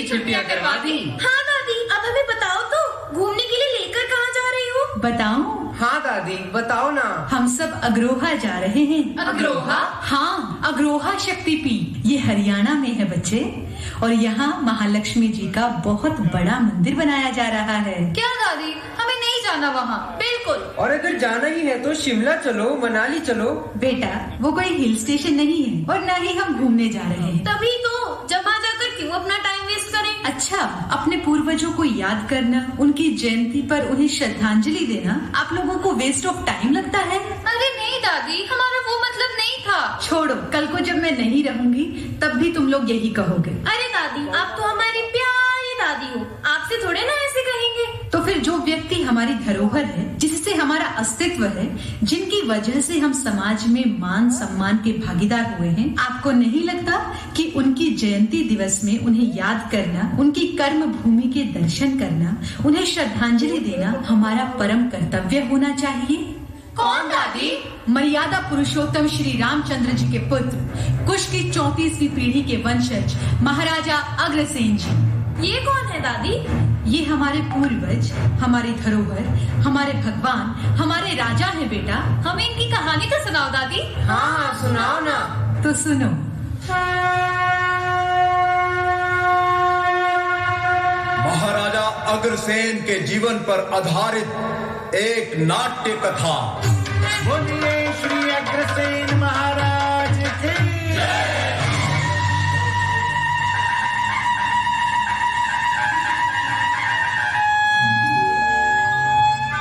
छुट्टियां करवा दी। हाँ दादी, अब हमें बताओ तो घूमने के लिए लेकर कहाँ जा रही हो? बताऊं? हाँ दादी बताओ ना। हम सब अग्रोहा जा रहे हैं। अग्रोहा? हाँ, अग्रोहा शक्तिपीठ। ये हरियाणा में है बच्चे, और यहाँ महालक्ष्मी जी का बहुत बड़ा मंदिर बनाया जा रहा है। क्या दादी, हमें नहीं जाना वहाँ, बिल्कुल। और अगर जाना ही है तो शिमला चलो, मनाली चलो। बेटा, वो कोई हिल स्टेशन नहीं है और न ही हम घूमने जा रहे हैं। तभी तो, जब वहाँ जाकर क्यों अपना टाइम वेस्ट करें? अच्छा, अपने पूर्वजों को याद करना, उनकी जयंती पर उन्हें श्रद्धांजलि देना आप लोगों को वेस्ट ऑफ टाइम लगता है? अरे नहीं दादी, हमारा वो मतलब नहीं था। छोड़ो, कल को जब मैं नहीं रहूंगी तब भी तुम लोग यही कहोगे। अरे दादी, आप तो हमारी प्यारी दादी हो, आपसे थोड़े ना ऐसे कहेंगे। तो फिर जो व्यक्ति हमारी धरोहर है, जिससे हमारा अस्तित्व है, जिनकी वजह से हम समाज में मान सम्मान के भागीदार हुए हैं, आपको नहीं लगता कि उनकी जयंती दिवस में उन्हें याद करना, उनकी कर्म भूमि के दर्शन करना, उन्हें श्रद्धांजलि देना हमारा परम कर्तव्य होना चाहिए? कौन दादी? मर्यादा पुरुषोत्तम श्री रामचंद्र जी के पुत्र, कुश की 34वीं पीढ़ी के वंशज महाराजा अग्रसेन जी। ये कौन है दादी? ये हमारे पूर्वज, हमारी धरोहर, हमारे भगवान, हमारे राजा हैं बेटा। हमें इनकी कहानी तो सुनाओ दादी। हाँ सुनाओ ना। तो सुनो। महाराजा अग्रसेन के जीवन पर आधारित एक नाट्य कथा। बोलिए श्री अग्रसेन महाराज की जय।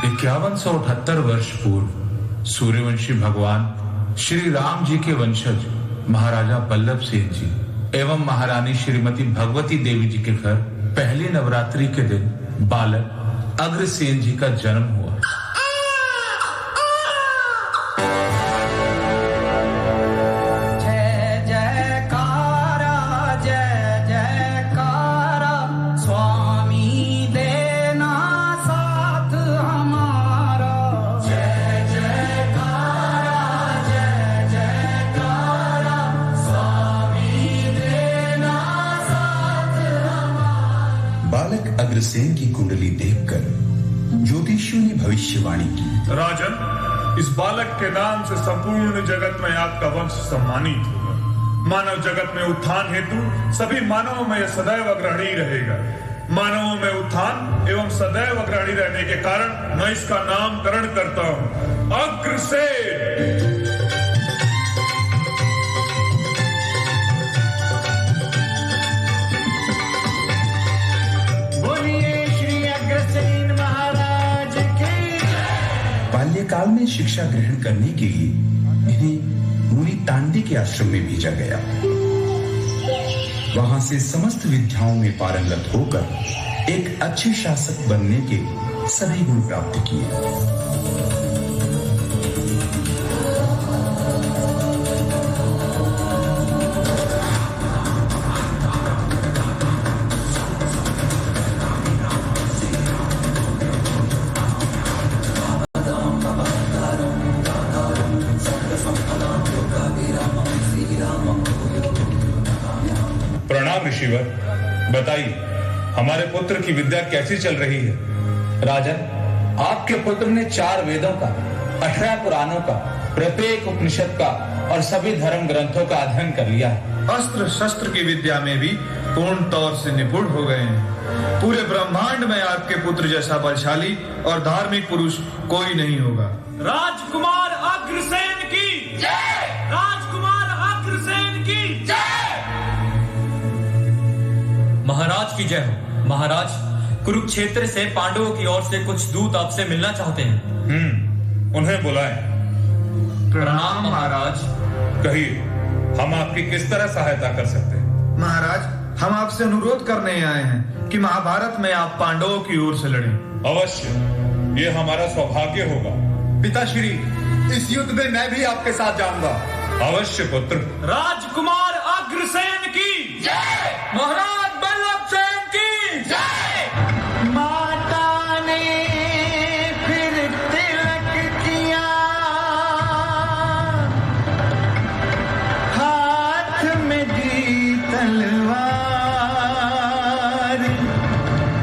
5178 वर्ष पूर्व सूर्यवंशी भगवान श्री राम जी के वंशज महाराजा बल्लभ सेन जी एवं महारानी श्रीमती भगवती देवी जी के घर पहली नवरात्रि के दिन बालक अग्रसेन जी का जन्म हुआ। अग्रसेन की कुंडली देखकर ज्योतिषियों ने भविष्यवाणी की। राजन, इस बालक के नाम से संपूर्ण जगत में आपका वंश सम्मानित होगा। मानव जगत में उत्थान हेतु सभी मानवों में यह सदैव अग्रणी रहेगा। मानवों में उत्थान एवं सदैव अग्रणी रहने के कारण मैं इसका नामकरण करता हूँ अग्रसेन। बाल्यकाल में शिक्षा ग्रहण करने के लिए इन्हें मुनि तांडी के आश्रम में भेजा गया। वहां से समस्त विद्याओं में पारंगत होकर एक अच्छे शासक बनने के सभी गुण प्राप्त किए। ऋषिवर, बताइए हमारे पुत्र की विद्या कैसी चल रही है? राजन, आपके पुत्र ने 4 वेदों का, 18 पुराणों का, प्रत्येक उपनिषद का और सभी धर्म ग्रंथों का अध्ययन कर लिया है। अस्त्र शस्त्र की विद्या में भी पूर्ण तौर से निपुण हो गए हैं। पूरे ब्रह्मांड में आपके पुत्र जैसा बलशाली और धार्मिक पुरुष कोई नहीं होगा। राजकुमार अग्रसेन की जय। राजकुमार अग्रसेन की जय। महाराज की जय हो। महाराज, कुरुक्षेत्र से पांडवों की ओर से कुछ दूत आपसे मिलना चाहते हैं। उन्हें बुलाएं। प्रणाम महाराज। कहिए, हम आपकी किस तरह सहायता कर सकते हैं? महाराज, हम आपसे अनुरोध करने आए हैं कि महाभारत में आप पांडवों की ओर से लड़ें। अवश्य, ये हमारा सौभाग्य होगा। पिताश्री, इस युद्ध में मैं भी आपके साथ जाऊंगा। अवश्य पुत्र। राजकुमार अग्रसेन की जय, महाराज बल्लभ सेन की जय। माता ने फिर तिलक किया, हाथ में दी तलवार,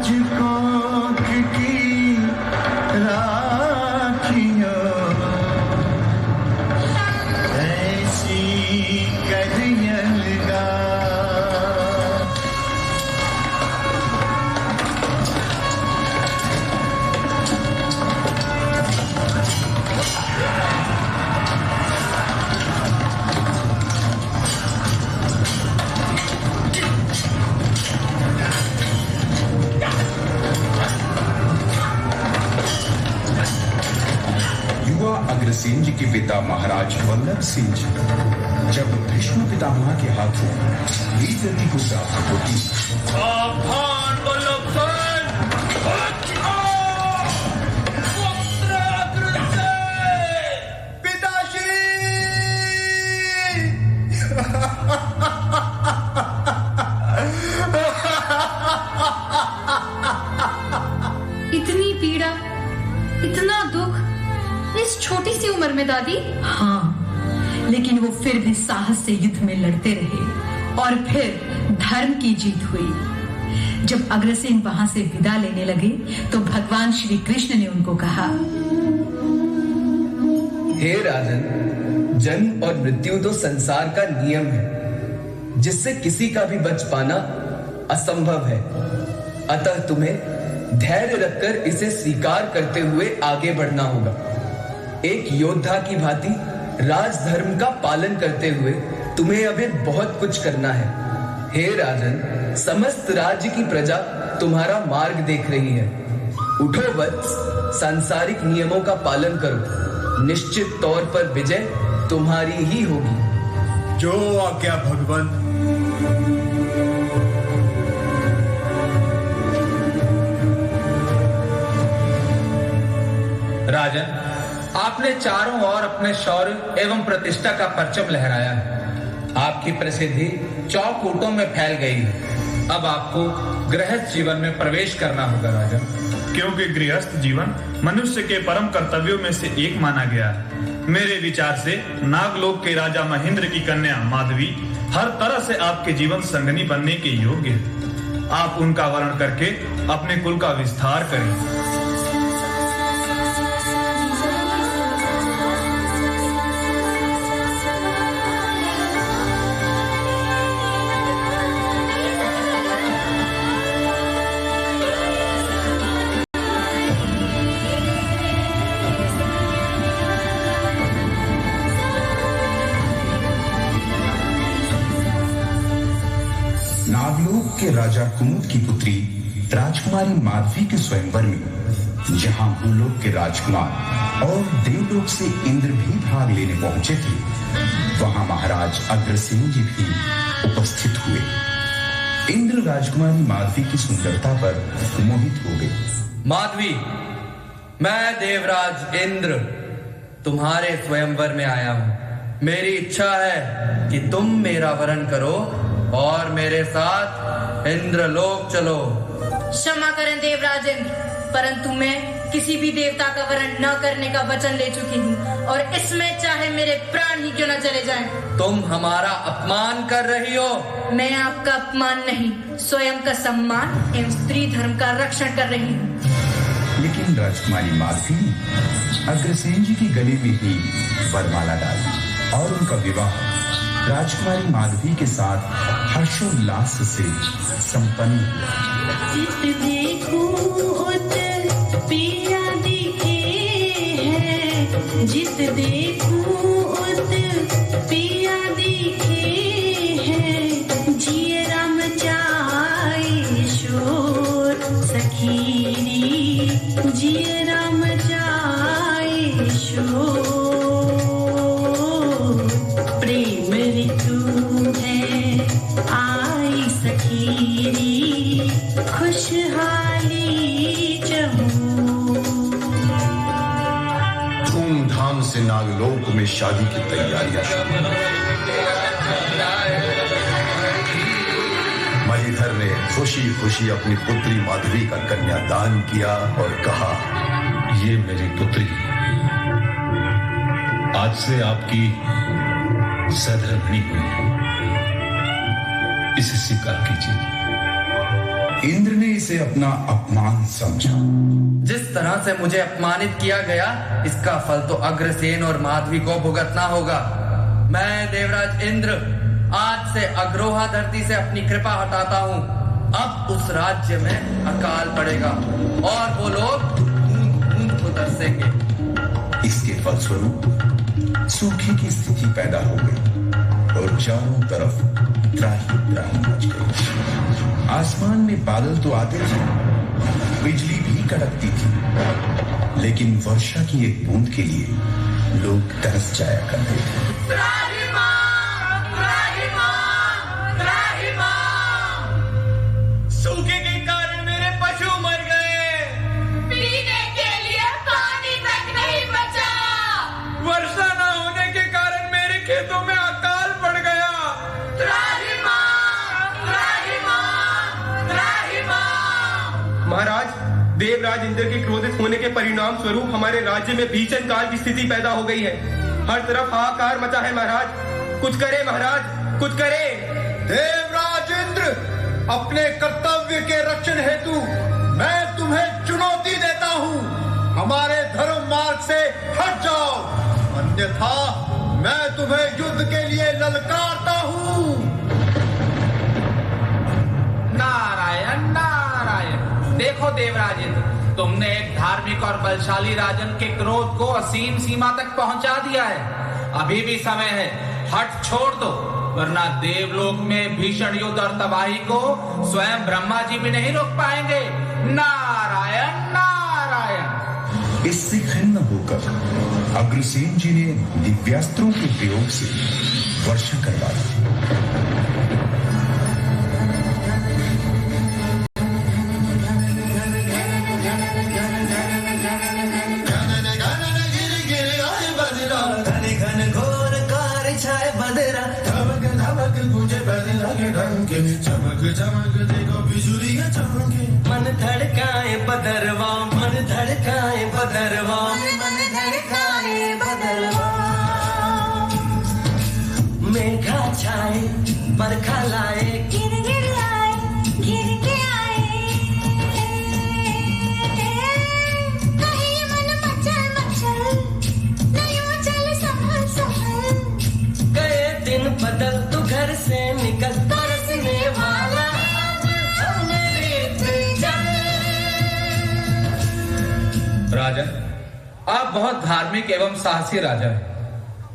झुकों की राखियों ऐसी करियलगा। युवा अग्रसेन जी के पिता महाराज वल्लभ सिंह जी जब भीष्म पितामह के हाथों वीरगति को प्राप्त होती, सावधान बल्लभ सेन, पुत्र अग्रसेन। पिताश्री! इतनी पीड़ा, इतना दुख इस छोटी सी उम्र में दादी। हाँ, लेकिन वो फिर भी साहस से युद्ध में लड़ते रहे और फिर धर्म की जीत हुई। जब अग्रसेन वहां से विदा लेने लगे तो भगवान श्री कृष्ण ने उनको कहा, हे राजन, जन्म और मृत्यु तो संसार का नियम है, जिससे किसी का भी बच पाना असंभव है। अतः तुम्हें धैर्य रखकर इसे स्वीकार करते हुए आगे बढ़ना होगा। एक योद्धा की भांति राजधर्म का पालन करते हुए तुम्हें अभी बहुत कुछ करना है। हे राजन, समस्त राज्य की प्रजा तुम्हारा मार्ग देख रही है। उठो वत्स, सांसारिक नियमों का पालन करो। निश्चित तौर पर विजय तुम्हारी ही होगी। जो आज्ञा भगवान। राजन, आपने चारों ओर अपने शौर्य एवं प्रतिष्ठा का परचम लहराया है। आपकी प्रसिद्धि चौकूटों में फैल गई है। अब आपको गृहस्थ जीवन में प्रवेश करना होगा राजन। क्योंकि गृहस्थ जीवन मनुष्य के परम कर्तव्यों में से एक माना गया है। मेरे विचार से नागलोक के राजा महेंद्र की कन्या माधवी हर तरह से आपके जीवन संगनी बनने के योग्य है। आप उनका वर्ण करके अपने कुल का विस्तार करें। नागलोक के राजा कुमुद की पुत्री राजकुमारी माधवी के स्वयंवर में जहां भूलोक के राजकुमार और देवलोक से इंद्र भी भाग लेने पहुंचे थे, वहां महाराज अग्रसेन जी भी उपस्थित हुए। इंद्र राजकुमारी माधवी की सुंदरता पर मोहित हो गए। माधवी, मैं देवराज इंद्र तुम्हारे स्वयंवर में आया हूँ। मेरी इच्छा है कि तुम मेरा वरण करो और मेरे साथ इंद्रलोक चलो। क्षमा करें देवराज इंद्र, परंतु मैं किसी भी देवता का वरण न करने का वचन ले चुकी हूँ और इसमें चाहे मेरे प्राण ही क्यों न चले जाएं। तुम हमारा अपमान कर रही हो। मैं आपका अपमान नहीं, स्वयं का सम्मान एवं स्त्री धर्म का रक्षण कर रही हूँ। लेकिन राजकुमारी माधवी ने अग्रसेन जी की गले में ही वरमाला डाली और उनका विवाह राजकुमारी माधवी के साथ हर्षोल्लास से संपन्न हुआ। जित देखूं उत पिया दिखे हैं, जित देखूं उत पिया दिखे हैं, जिए राम जाए शोर सखीरी, जिए राम जाए शोर। में शादी की तैयारियां शुरू। महीधर ने खुशी खुशी अपनी पुत्री माधवी का कन्यादान किया और कहा, ये मेरी पुत्री आज से आपकी सधर्मिणी हुई, इसे स्वीकार कीजिए। इंद्र ने इसे अपना अपमान समझा। जिस तरह से मुझे अपमानित किया गया, इसका फल तो अग्रसेन और माधवी को भुगतना होगा। मैं देवराज इंद्र आज से अग्रोहा धरती से अपनी कृपा हटाता हूँ। अब उस राज्य में अकाल पड़ेगा और वो लोग बूंद बूंद को तरसेंगे। इसके फलस्वरूप सूखे की स्थिति पैदा हो गई और चारों तरफ त्राही त्राही मच गई। आसमान में बादल तो आते थे, बिजली भी कड़कती थी, लेकिन वर्षा की एक बूंद के लिए लोग तरस जाया करते थे। सूखे के कारण मेरे पशु मर गए, पीने के लिए पानी तक नहीं बचा। वर्षा न होने के कारण मेरे खेतों में अकाल पड़ गया। महाराज, देवराज इंद्र के क्रोधित होने के परिणाम स्वरूप हमारे राज्य में भीषण काल की स्थिति पैदा हो गई है। हर तरफ हाहाकार मचा है महाराज। कुछ करे महाराज, कुछ करे। देवराज इंद्र, अपने कर्तव्य के रक्षण हेतु मैं तुम्हें चुनौती देता हूँ, हमारे धर्म मार्ग से हट जाओ, अन्यथा मैं तुम्हें युद्ध के लिए ललकारता हूँ। नारायण नारायण। देखो देवराज इंद्र, तुमने एक धार्मिक और बलशाली राजन के क्रोध को असीम सीमा तक पहुंचा दिया है। अभी भी समय है, हट छोड़ दो, वरना देवलोक में भीषण युद्ध और तबाही को स्वयं ब्रह्मा जी भी नहीं रोक पाएंगे। नारायण नारायण। इससे खिन्न होकर अग्रसेन जी ने दिव्यास्त्रों के प्रयोग से वर्षा करवाई। चमक चमक देखो बिजुलियां चमके, मन धड़काए बदरवा, मन धड़काए बदरवा, मन धड़काए बदरवा। मेघा छाए बरखा लाए, गिर गिर आए, गिर के आए। कहीं मन मचल मचल, नहीं मचल संभल संभल। गए दिन बदल, तू घर से निकल, बरसने वाला राजा, आप बहुत धार्मिक एवं साहसी राजा हैं।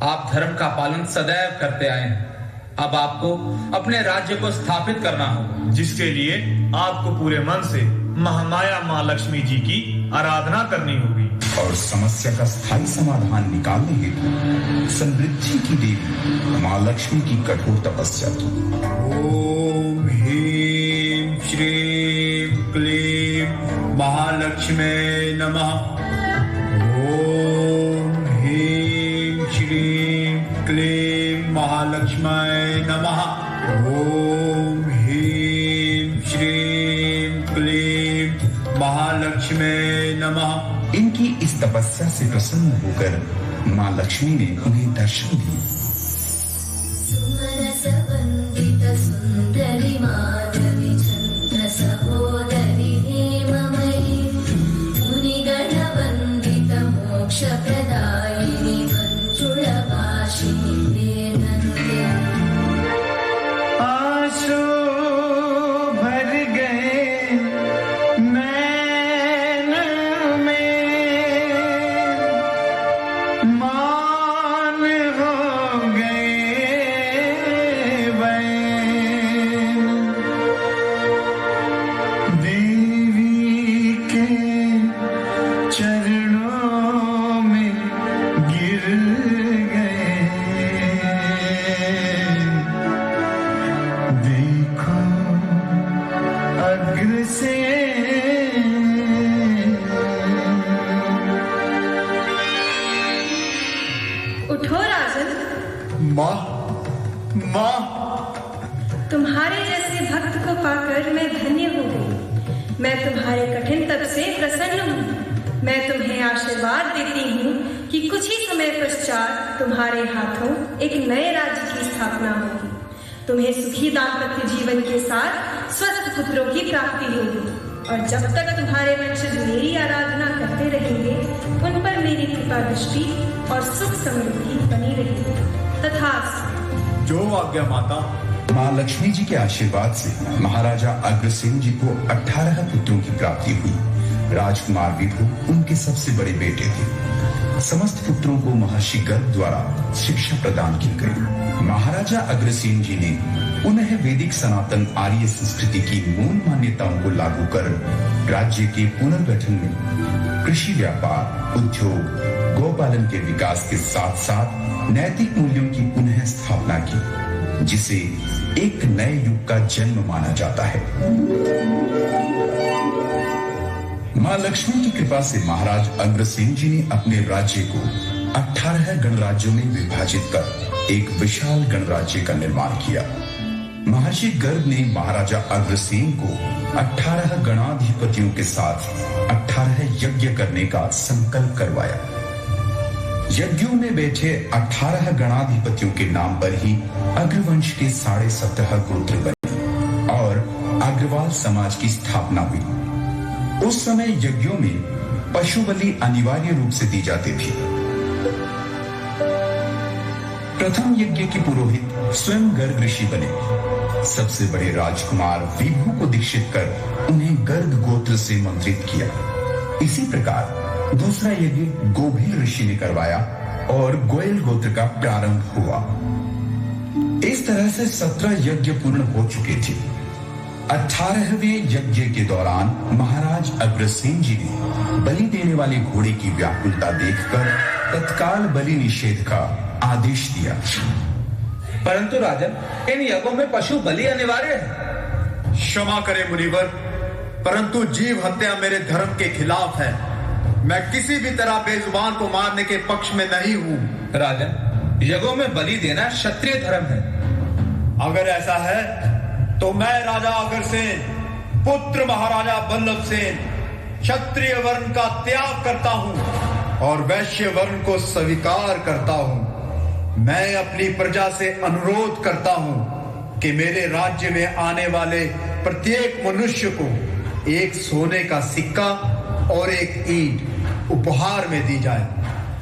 आप धर्म का पालन सदैव करते आए हैं। अब आपको अपने राज्य को स्थापित करना होगा, जिसके लिए आपको पूरे मन से महामाया माँ लक्ष्मी जी की आराधना करनी होगी और समस्या का स्थायी समाधान निकालने हेतु समृद्धि की देवी माँ लक्ष्मी की कठोर तपस्या की। ओम ह्रीं श्रीं क्लीं महालक्ष्मी नमः। ओम ह्रीं श्रीं क्लीं महालक्ष्मी नमः। ओम ह्रीं श्रीं क्लीं महालक्ष्मी नमः। इनकी इस तपस्या से प्रसन्न होकर माँ लक्ष्मी ने उन्हें दर्शन दिए। सुमनसवन्दित सुन्दरि माधवी चन्द्र सहोदरि हेममयी, मुनिगणवन्दित मोक्षप्रदायिनि मञ्जुळभाषिणि वेदन्ते। आंसू भर गए नैन में, मान हो गए बैन। देवी के चरणों में गिर गए। हो राजन? माँ, तुम्हारे जैसे भक्त को पाकर मैं धन्य हो गई। मैं तुम्हारे कठिन तप से प्रसन्न हूँ। मैं तुम्हें आशीर्वाद देती हूँ कि कुछ ही समय पश्चात तुम्हारे हाथों एक नए राज्य की स्थापना होगी। तुम्हें सुखी दाम्पत्य जीवन के साथ स्वस्थ पुत्रों की प्राप्ति होगी, और जब तक तुम्हारे वंशज मेरी आराधना करते रहेंगे, उन पर मेरी कृपा दृष्टि और सुख समृद्धि बनी रहेगी। तथास्तु। जो आज्ञा माता। माँ लक्ष्मी जी के आशीर्वाद से महाराजा अग्रसेन जी को 18 पुत्रों की प्राप्ति हुई। राजकुमार विभु उनके सबसे बड़े बेटे थे। समस्त पुत्रों को महर्षि गर्ग द्वारा शिक्षा प्रदान की गई। महाराजा अग्रसेन जी ने पुनः वैदिक सनातन आर्य संस्कृति की मूल मान्यताओं को लागू कर राज्य के पुनर्गठन में कृषि, व्यापार, उद्योग, गौपालन के विकास के साथ साथ नैतिक मूल्यों की पुनः स्थापना की, जिसे एक नए युग का जन्म माना जाता है। मां लक्ष्मी की कृपा से महाराज अग्रसेन जी ने अपने राज्य को 18 गणराज्यों में विभाजित कर एक विशाल गणराज्य का निर्माण किया। महर्षि गर्ग ने महाराजा अग्रसेन को 18 गणाधिपतियों के साथ 18 यज्ञ करने का संकल्प करवाया। यज्ञों में बैठे 18 गणाधिपतियों के नाम पर ही अग्रवंश के 17.5 गोत्र बने और अग्रवाल समाज की स्थापना हुई। उस समय यज्ञों में पशु बलि अनिवार्य रूप से दी जाती थी। प्रथम यज्ञ के पुरोहित स्वयं गर्ग ऋषि बने। सबसे बड़े राजकुमार विभु को दीक्षित कर उन्हें गर्ग गोत्र से मंत्रित किया। इसी प्रकार दूसरा यज्ञ गोभील ऋषि ने करवाया और गोयल गोत्र का प्रारंभ हुआ। इस तरह से 17 यज्ञ पूर्ण हो चुके थे। 18वें यज्ञ के दौरान महाराज अग्रसेन जी ने बलि देने वाले घोड़े की व्याकुलता देखकर तत्काल बलि निषेध का आदेश दिया। परंतु राजन, इन यज्ञों में पशु बलि अनिवार्य है। क्षमा करें मुनिवर, परंतु जीव हत्या मेरे धर्म के खिलाफ है। मैं किसी भी तरह बेजुबान को मारने के पक्ष में नहीं हूँ। राजन, यज्ञों में बलि देना क्षत्रिय धर्म है। अगर ऐसा है तो मैं राजा अग्रसेन पुत्र महाराजा बल्लभ सेन क्षत्रिय वर्ण का त्याग करता हूँ और वैश्य वर्ण को स्वीकार करता हूँ। मैं अपनी प्रजा से अनुरोध करता हूँ कि मेरे राज्य में आने वाले प्रत्येक मनुष्य को एक सोने का सिक्का और एक ईंट उपहार में दी जाए,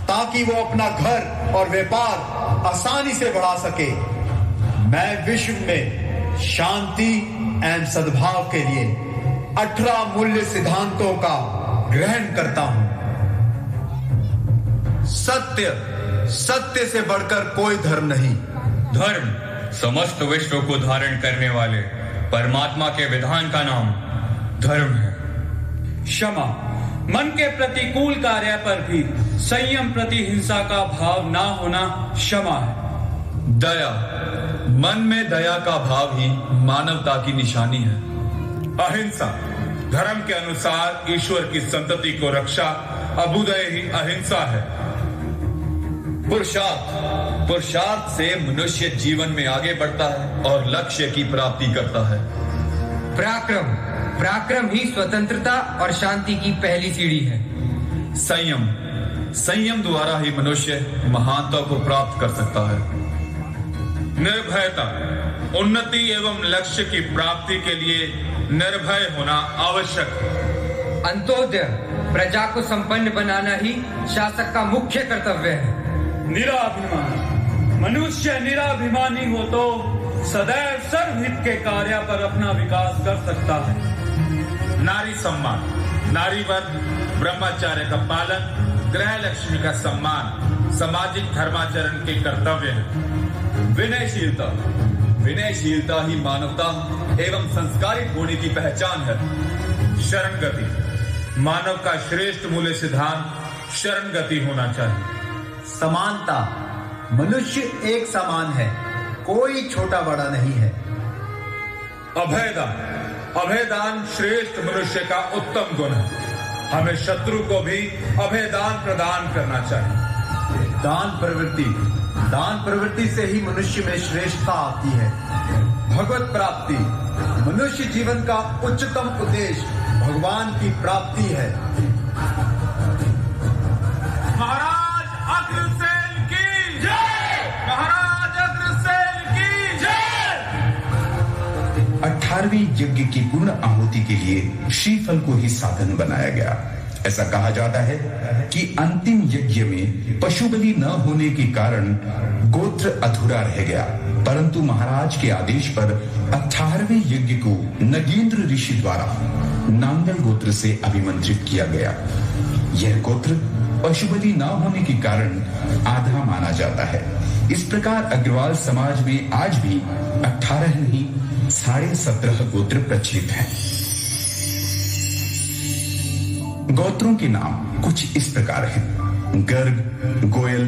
ताकि वो अपना घर और व्यापार आसानी से बढ़ा सके। मैं विश्व में शांति एवं सद्भाव के लिए 18 मूल्य सिद्धांतों का ग्रहण करता हूं। सत्य से बढ़कर कोई धर्म नहीं। धर्म समस्त विश्व को धारण करने वाले परमात्मा के विधान का नाम धर्म है। क्षमा, मन के प्रतिकूल कार्य पर भी संयम प्रति हिंसा का भाव ना होना क्षमा है। दया, मन में दया का भाव ही मानवता की निशानी है। अहिंसा, धर्म के अनुसार ईश्वर की संतति को रक्षा, अभ्युदय ही अहिंसा है। पुरुषार्थ से मनुष्य जीवन में आगे बढ़ता है और लक्ष्य की प्राप्ति करता है। पराक्रम ही स्वतंत्रता और शांति की पहली सीढ़ी है। संयम द्वारा ही मनुष्य महानता को प्राप्त कर सकता है। निर्भयता, उन्नति एवं लक्ष्य की प्राप्ति के लिए निर्भय होना आवश्यक है। अंत्योदय, प्रजा को संपन्न बनाना ही शासक का मुख्य कर्तव्य है। निराभिमान, मनुष्य निराभिमानी हो तो सदैव सर्वहित के कार्य पर अपना विकास कर सकता है। नारी सम्मान, नारी वर्ग, ब्रह्मचर्य का पालन, गृह लक्ष्मी का सम्मान सामाजिक धर्माचरण के कर्तव्य है। विनयशीलता ही मानवता एवं संस्कारित होने की पहचान है। शरण गति, मानव का श्रेष्ठ मूल्य सिद्धांत शरण गति होना चाहिए। समानता, मनुष्य एक समान है, कोई छोटा बड़ा नहीं है। अभयदान श्रेष्ठ मनुष्य का उत्तम गुण है। हमें शत्रु को भी अभयदान प्रदान करना चाहिए। दान प्रवृत्ति दान प्रवृत्ति से ही मनुष्य में श्रेष्ठता आती है। भगवत प्राप्ति मनुष्य जीवन का उच्चतम उद्देश्य भगवान की प्राप्ति है। महाराज अग्रसेन की जय! महाराज अग्रसेन की जय! 18वें यज्ञ की पूर्ण आहुति के लिए श्रीफल को ही साधन बनाया गया। ऐसा कहा जाता है कि अंतिम यज्ञ में पशु बलि न होने के कारण गोत्र अधूरा रह गया, परंतु महाराज के आदेश पर 18वें यज्ञ को नगेंद्र ऋषि द्वारा नांगल गोत्र से अभिमंत्रित किया गया। यह गोत्र पशु बलि न होने के कारण आधा माना जाता है। इस प्रकार अग्रवाल समाज में आज भी 18 नहीं 17.5 गोत्र प्रचलित हैं। गोत्रों के नाम कुछ इस प्रकार हैं: गर्ग, गोयल,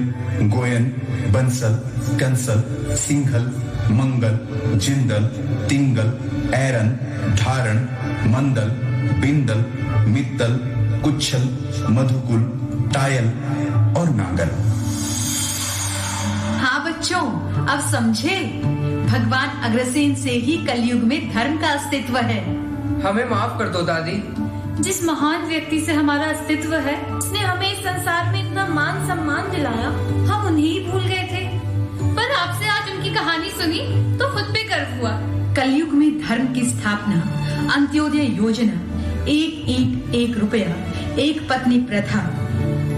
गोयन, बंसल, कंसल, सिंघल, मंगल, जिंदल, तिंगल, ऐरन, धारण, मंदल, बिंदल, मित्तल, कुच्छल, मधुकुल, टायल और नांगल। हाँ बच्चों, अब समझे, भगवान अग्रसेन से ही कलयुग में धर्म का अस्तित्व है। हमें माफ कर दो दादी। जिस महान व्यक्ति से हमारा अस्तित्व है, उसने हमें इस संसार में इतना मान सम्मान दिलाया, हम उन्हें ही भूल गए थे। पर आपसे आज उनकी कहानी सुनी तो खुद पे गर्व हुआ। कलयुग में धर्म की स्थापना, अंत्योदय योजना, 1 ईंट 1 रुपया, एक पत्नी प्रथा,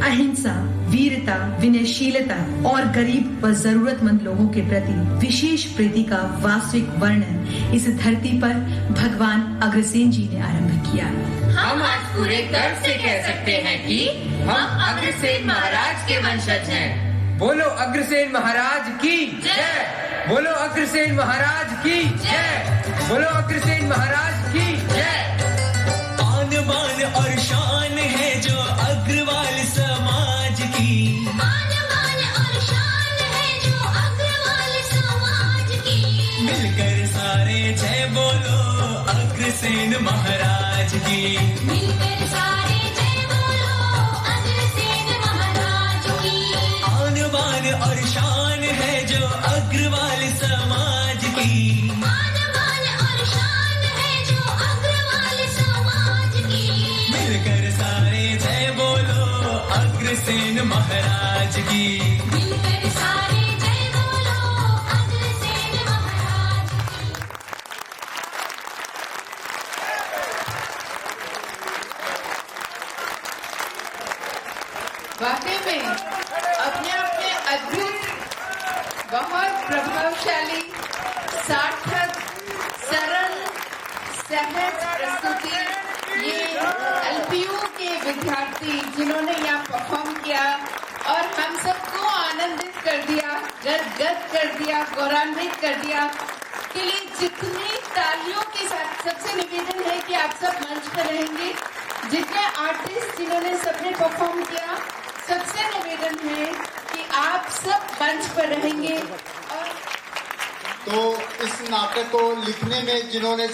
अहिंसा, वीरता, विनयशीलता और गरीब व जरूरतमंद लोगों के प्रति विशेष प्रीति का वास्तविक वर्णन इस धरती पर भगवान अग्रसेन जी ने आरंभ किया। हम आज पूरे गर्व से कह सकते हैं कि हम अग्रसेन महाराज के वंशज हैं। बोलो अग्रसेन महाराज की जय! बोलो अग्रसेन महाराज की जय! बोलो अग्रसेन महाराज की जय! आन बान और शान है जो अग्रवाल समाज की। आन बान और शान है जो अग्रवाल समाज की। मिलकर सारे जय बोलो अग्रसेन महाराज की। मिलकर सारे जय बोलो अग्रसेन महाराज की। आन बान और शान है जो अग्रवाल समाज की। आन बान और शान है जो अग्रवाल समाज की। मिलकर सारे जय बोलो अग्रसेन महाराज की। मिलकर सारे जय बोलो अग्रसेन महाराज की। वाकई में अपने अपने अद्भुत, बहुत प्रभावशाली, सार्थक, सरल, सहज प्रस्तुति ये एलपीयू के विद्यार्थी जिन्होंने यहाँ परफॉर्म किया और हम सबको आनंदित कर दिया, गदगद कर दिया, गौरवान्वित कर दिया, के लिए जितनी तालियों के साथ सबसे निवेदन है कि आप सब मंच पर रहेंगे। जितने आर्टिस्ट जिन्होंने सबने परफॉर्म किया, सबसे निवेदन है कि आप सब मंच पर रहेंगे। और तो इस नाटक को लिखने में जिन्होंने